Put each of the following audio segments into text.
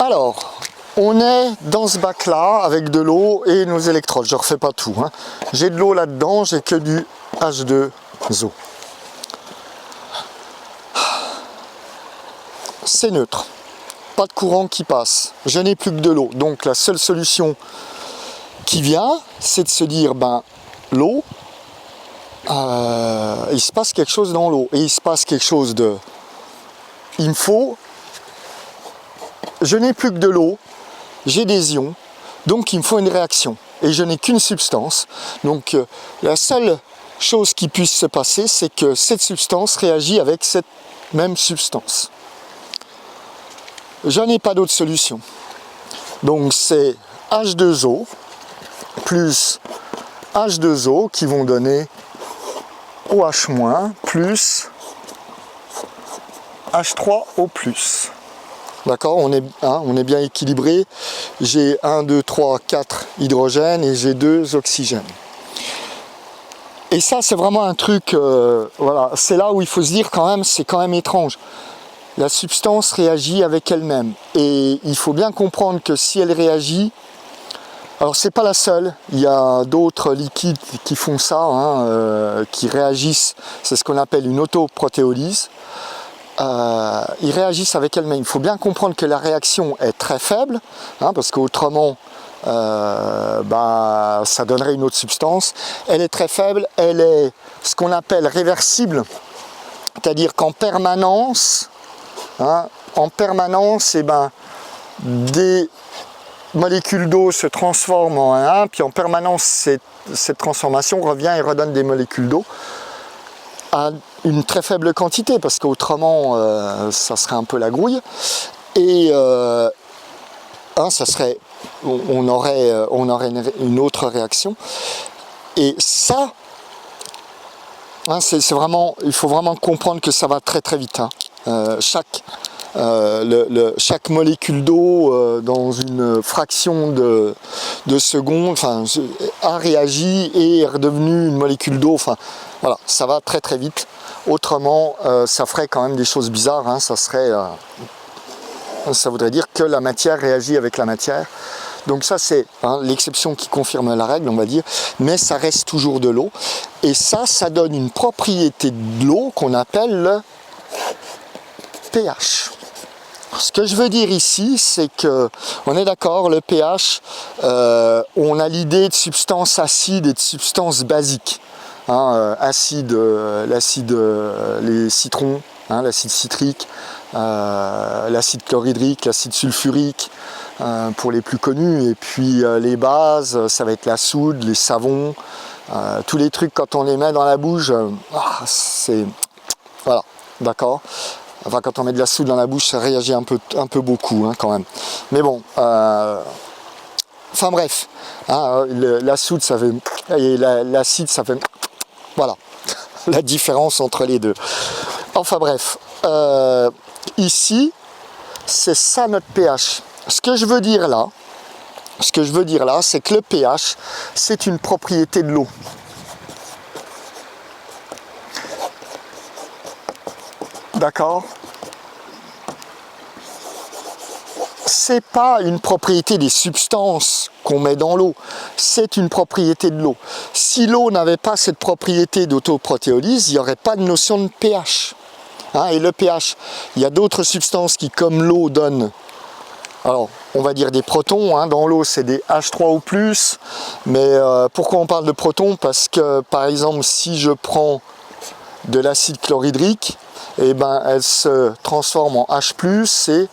Alors, on est dans ce bac-là avec de l'eau et nos électrodes. Je ne refais pas tout. Hein. J'ai de l'eau là-dedans, j'ai que du H2O. C'est neutre. Pas de courant qui passe. Je n'ai plus que de l'eau. Donc la seule solution qui vient, c'est de se dire, ben, l'eau, il se passe quelque chose dans l'eau. Et il se passe quelque chose de... Il me faut... Je n'ai plus que de l'eau, j'ai des ions, donc il me faut une réaction. Et je n'ai qu'une substance. Donc la seule chose qui puisse se passer, c'est que cette substance réagit avec cette même substance. Je n'ai pas d'autre solution. Donc c'est H2O plus H2O qui vont donner OH- plus H3O+. D'accord, on est bien équilibré. J'ai 1, 2, 3, 4 hydrogènes et j'ai 2 oxygènes. Et ça, c'est vraiment un truc, voilà, c'est là où il faut se dire quand même, c'est quand même étrange. La substance réagit avec elle-même. Et il faut bien comprendre que si elle réagit, alors c'est pas la seule, il y a d'autres liquides qui font ça, hein, qui réagissent, c'est ce qu'on appelle une autoprotéolyse. Ils réagissent avec elles-mêmes. Il faut bien comprendre que la réaction est très faible, hein, parce qu'autrement, ça donnerait une autre substance. Elle est très faible, elle est ce qu'on appelle réversible, c'est-à-dire qu'en permanence, hein, des molécules d'eau se transforment en un, puis en permanence, cette transformation revient et redonne des molécules d'eau à une très faible quantité, parce qu'autrement ça serait un peu la grouille, et ça serait, on aurait une autre réaction. Et ça, hein, c'est vraiment, il faut vraiment comprendre que ça va très très vite. Hein. Chaque molécule d'eau dans une fraction de seconde, enfin, a réagi et est redevenue une molécule d'eau. Enfin, voilà, ça va très très vite. Autrement, ça ferait quand même des choses bizarres. Hein. Ça voudrait dire que la matière réagit avec la matière. Donc ça, c'est l'exception qui confirme la règle, on va dire. Mais ça reste toujours de l'eau. Et ça donne une propriété de l'eau qu'on appelle le pH. Ce que je veux dire ici, c'est que, on est d'accord, le pH, on a l'idée de substances acides et de substances basiques. Hein, acide, l'acide, les citrons, hein, l'acide citrique, l'acide chlorhydrique, l'acide sulfurique, pour les plus connus. Et puis les bases, ça va être la soude, les savons, tous les trucs quand on les met dans la bouche, c'est... Voilà, d'accord. Enfin, quand on met de la soude dans la bouche, ça réagit un peu beaucoup, hein, quand même. Mais bon, enfin bref, hein, la soude, ça fait... Et l'acide, ça fait... Voilà, la différence entre les deux. Enfin bref, ici, c'est ça notre pH. Ce que je veux dire là, c'est que le pH, c'est une propriété de l'eau. D'accord ? C'est pas une propriété des substances qu'on met dans l'eau, c'est une propriété de l'eau. Si l'eau n'avait pas cette propriété d'autoprotéolyse, il n'y aurait pas de notion de pH. Hein, et le pH, il y a d'autres substances qui, comme l'eau, donnent, alors on va dire des protons, hein, dans l'eau c'est des H3O+, mais pourquoi on parle de protons? Parce que par exemple si je prends de l'acide chlorhydrique, et elle se transforme en H+, et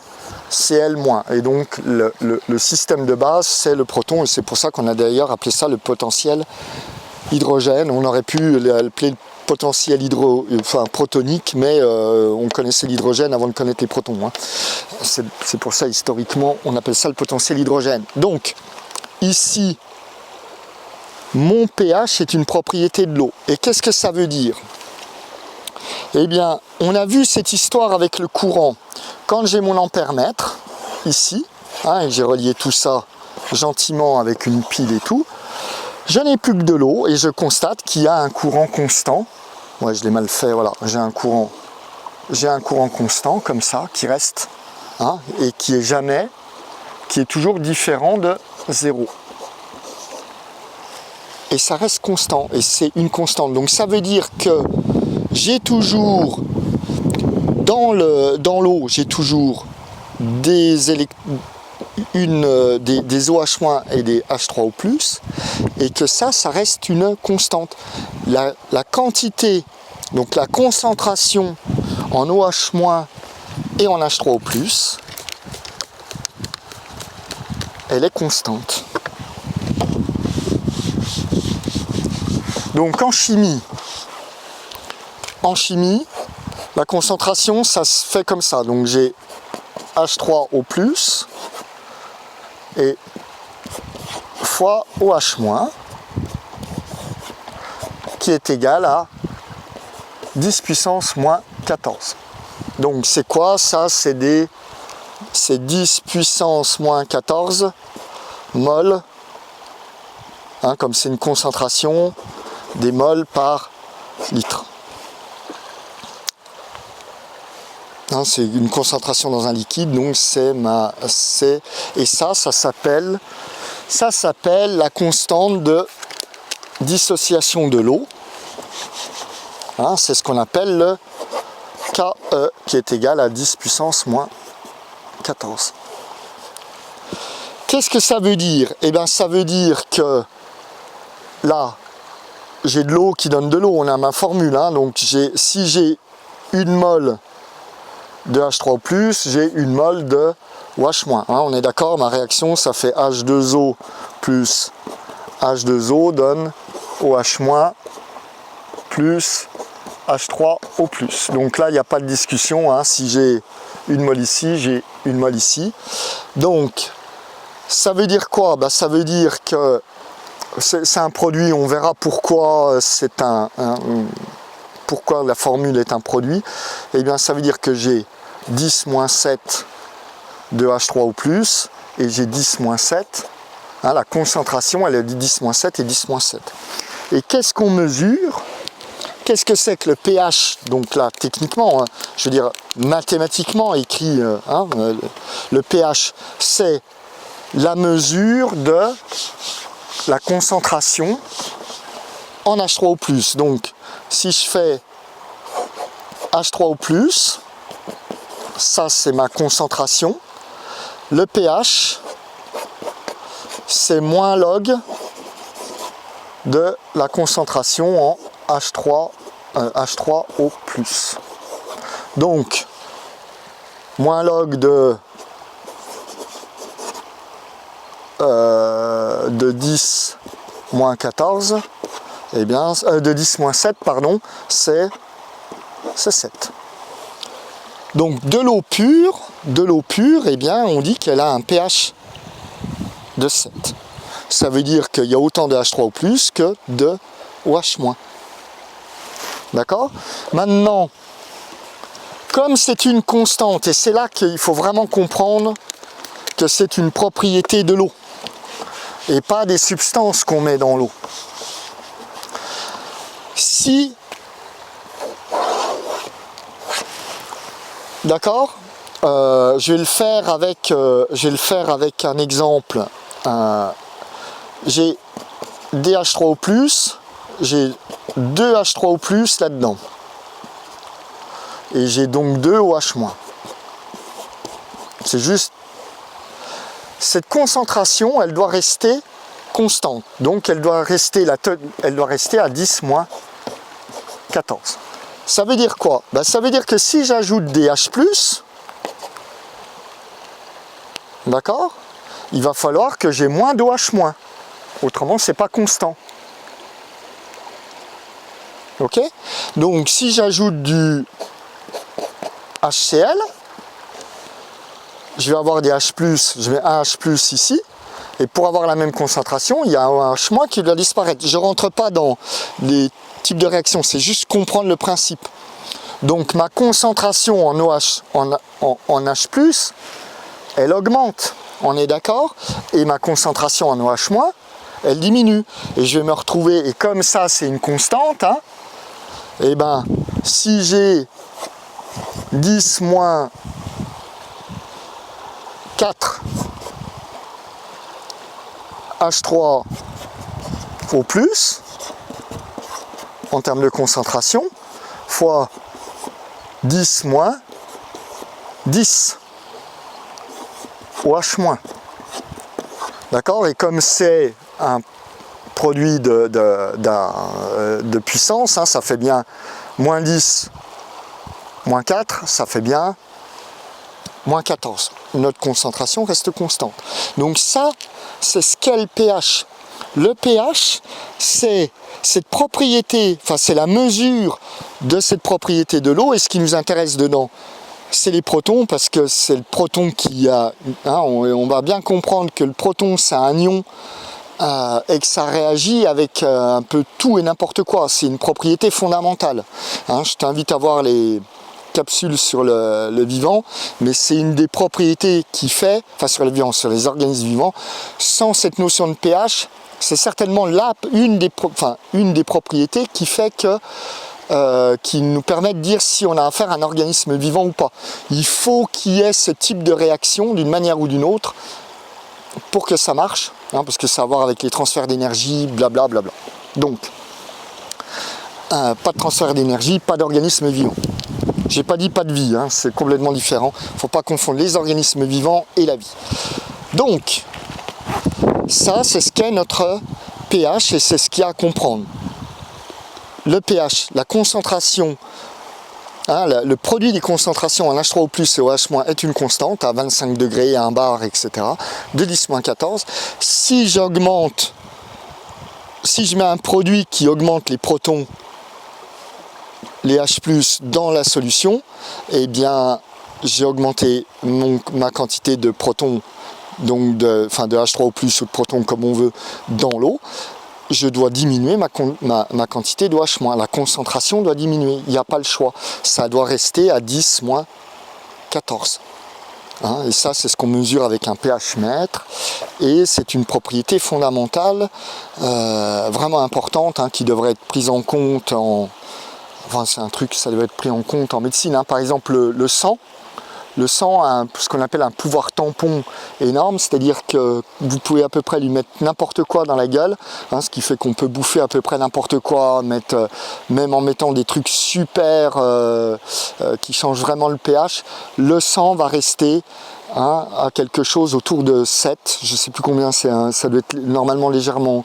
Cl-. Et donc le système de base, c'est le proton, et c'est pour ça qu'on a d'ailleurs appelé ça le potentiel hydrogène. On aurait pu l'appeler le potentiel protonique, mais on connaissait l'hydrogène avant de connaître les protons. Hein. C'est pour ça, historiquement, on appelle ça le potentiel hydrogène. Donc, ici, mon pH est une propriété de l'eau. Et qu'est-ce que ça veut dire ? Eh bien, on a vu cette histoire avec le courant. Quand j'ai mon ampèremètre, ici, hein, et j'ai relié tout ça gentiment avec une pile et tout, je n'ai plus que de l'eau et je constate qu'il y a un courant constant. Ouais, je l'ai mal fait, voilà, j'ai un courant constant comme ça, qui reste, hein, et qui est jamais qui est toujours différent de 0. Et ça reste constant, et c'est une constante. Donc ça veut dire que j'ai toujours, dans l'eau, j'ai toujours des OH- et des H3O+, et que ça reste une constante. La quantité, donc la concentration en OH- et en H3O+, elle est constante. Donc en chimie, la concentration, ça se fait comme ça. Donc j'ai H3O+, et fois OH-, qui est égal à 10 puissance moins 14. Donc c'est quoi ça? C'est 10 puissance moins 14 mol, hein, comme c'est une concentration, des moles par litre. Hein, c'est une concentration dans un liquide, donc et ça s'appelle la constante de dissociation de l'eau. Hein, c'est ce qu'on appelle le KE, qui est égal à 10 puissance moins 14. Qu'est-ce que ça veut dire? Eh bien, ça veut dire que là, j'ai de l'eau qui donne de l'eau, on a ma formule, hein, donc si j'ai une mole de H3O+, j'ai une mole de OH-, hein, on est d'accord, ma réaction, ça fait H2O plus H2O donne OH- plus H3O+. Donc là, il n'y a pas de discussion, hein, si j'ai une mole ici, j'ai une mole ici. Donc, ça veut dire quoi? Ben, ça veut dire que c'est un produit, on verra pourquoi pourquoi la formule est un produit. Eh bien, ça veut dire que j'ai 10-7 de H3O+, et j'ai 10-7. Hein, la concentration, elle est de 10-7 et 10-7. Et qu'est-ce qu'on mesure? Qu'est-ce que c'est que le pH? Donc là, techniquement, hein, je veux dire, mathématiquement écrit, le pH, c'est la mesure de la concentration en H3O+. Donc, si je fais H3O+, ça c'est ma concentration. Le pH, c'est moins log de la concentration en H3O+. Donc, moins log de 10 moins 14, eh bien, de 10 moins 7, pardon, c'est 7. Donc de l'eau pure, eh bien, on dit qu'elle a un pH de 7. Ça veut dire qu'il y a autant de H3O+ que de OH-. D'accord? Maintenant, comme c'est une constante, et c'est là qu'il faut vraiment comprendre que c'est une propriété de l'eau, et pas des substances qu'on met dans l'eau. Si, d'accord, je vais le faire avec un exemple. J'ai des H3O+, j'ai 2 H3O+ là-dedans, et j'ai donc 2 OH-. C'est juste, cette concentration, elle doit rester constante, donc elle doit rester à 10 moins 14. Ça veut dire quoi? Ben, ça veut dire que si j'ajoute des H+, d'accord, il va falloir que j'ai moins d'OH-. Autrement, c'est pas constant. Ok? Donc, si j'ajoute du HCl, je vais avoir des H+, je mets un H+ ici, et pour avoir la même concentration, il y a un H- qui doit disparaître. Je ne rentre pas dans les types de réactions, c'est juste comprendre le principe. Donc ma concentration en OH, en H+, elle augmente, on est d'accord, et ma concentration en OH-, elle diminue. Et je vais me retrouver, et comme ça c'est une constante, hein, et ben si j'ai 10 moins 4 H3O+, en termes de concentration, fois 10 moins 10 OH-. D'accord? Et comme c'est un produit de puissance, hein, ça fait bien moins 10, moins 4, ça fait bien moins 14. Notre concentration reste constante. Donc ça, c'est ce qu'est le pH. Le pH, c'est cette propriété, enfin c'est la mesure de cette propriété de l'eau, et ce qui nous intéresse dedans, c'est les protons, parce que c'est le proton qui a... Hein, on va bien comprendre que le proton, c'est un ion, et que ça réagit avec un peu tout et n'importe quoi. C'est une propriété fondamentale. Hein, je t'invite à voir les capsules sur le vivant, mais c'est une des propriétés qui fait, enfin sur le vivant, sur les organismes vivants, sans cette notion de pH, c'est certainement une des propriétés qui fait que qui nous permet de dire si on a affaire à un organisme vivant ou pas. Il faut qu'il y ait ce type de réaction d'une manière ou d'une autre pour que ça marche, hein, parce que ça a à voir avec les transferts d'énergie, blablabla. Donc, pas de transfert d'énergie, pas d'organisme vivant. J'ai pas dit pas de vie, hein, c'est complètement différent. Il ne faut pas confondre les organismes vivants et la vie. Donc, ça, c'est ce qu'est notre pH et c'est ce qu'il y a à comprendre. Le pH, la concentration, hein, le produit des concentrations en H3O+, et OH- est une constante à 25 degrés, à 1 bar, etc. de 10-14. Si je mets un produit qui augmente les protons, les H+, dans la solution, eh bien, j'ai augmenté ma quantité de protons, donc de H3O+, ou de protons comme on veut, dans l'eau. Je dois diminuer ma quantité de OH-. La concentration doit diminuer, il n'y a pas le choix. Ça doit rester à 10-14. Hein, et ça, c'est ce qu'on mesure avec un pH mètre. Et c'est une propriété fondamentale, vraiment importante, hein, qui devrait être prise en compte en... Enfin, c'est un truc, ça devrait être pris en compte en médecine. Hein. Par exemple, le sang. Le sang a ce qu'on appelle un pouvoir tampon énorme, c'est-à-dire que vous pouvez à peu près lui mettre n'importe quoi dans la gueule, hein, ce qui fait qu'on peut bouffer à peu près n'importe quoi, même en mettant des trucs super qui changent vraiment le pH, le sang va rester à quelque chose autour de 7, je ne sais plus combien c'est, ça doit être normalement légèrement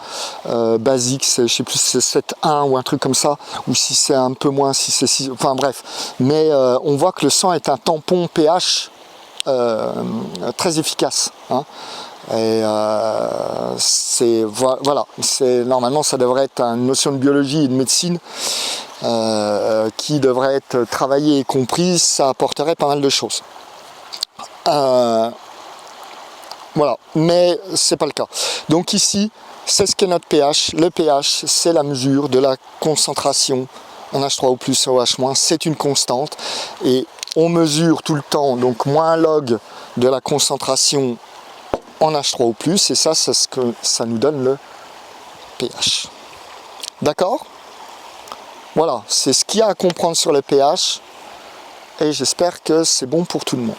basique, je ne sais plus si c'est 7,1 ou un truc comme ça, ou si c'est un peu moins, si c'est 6, enfin bref. Mais on voit que le sang est un tampon pH très efficace. Hein. Et voilà, normalement ça devrait être une notion de biologie et de médecine qui devrait être travaillée et comprise, ça apporterait pas mal de choses. Voilà, mais c'est pas le cas. Donc ici, c'est ce qu'est notre pH. Le pH, c'est la mesure de la concentration en H3O+, OH-, c'est une constante. Et on mesure tout le temps, donc moins log de la concentration en H3O+, et ça, c'est ce que ça nous donne le pH. D'accord? Voilà, c'est ce qu'il y a à comprendre sur le pH, et j'espère que c'est bon pour tout le monde.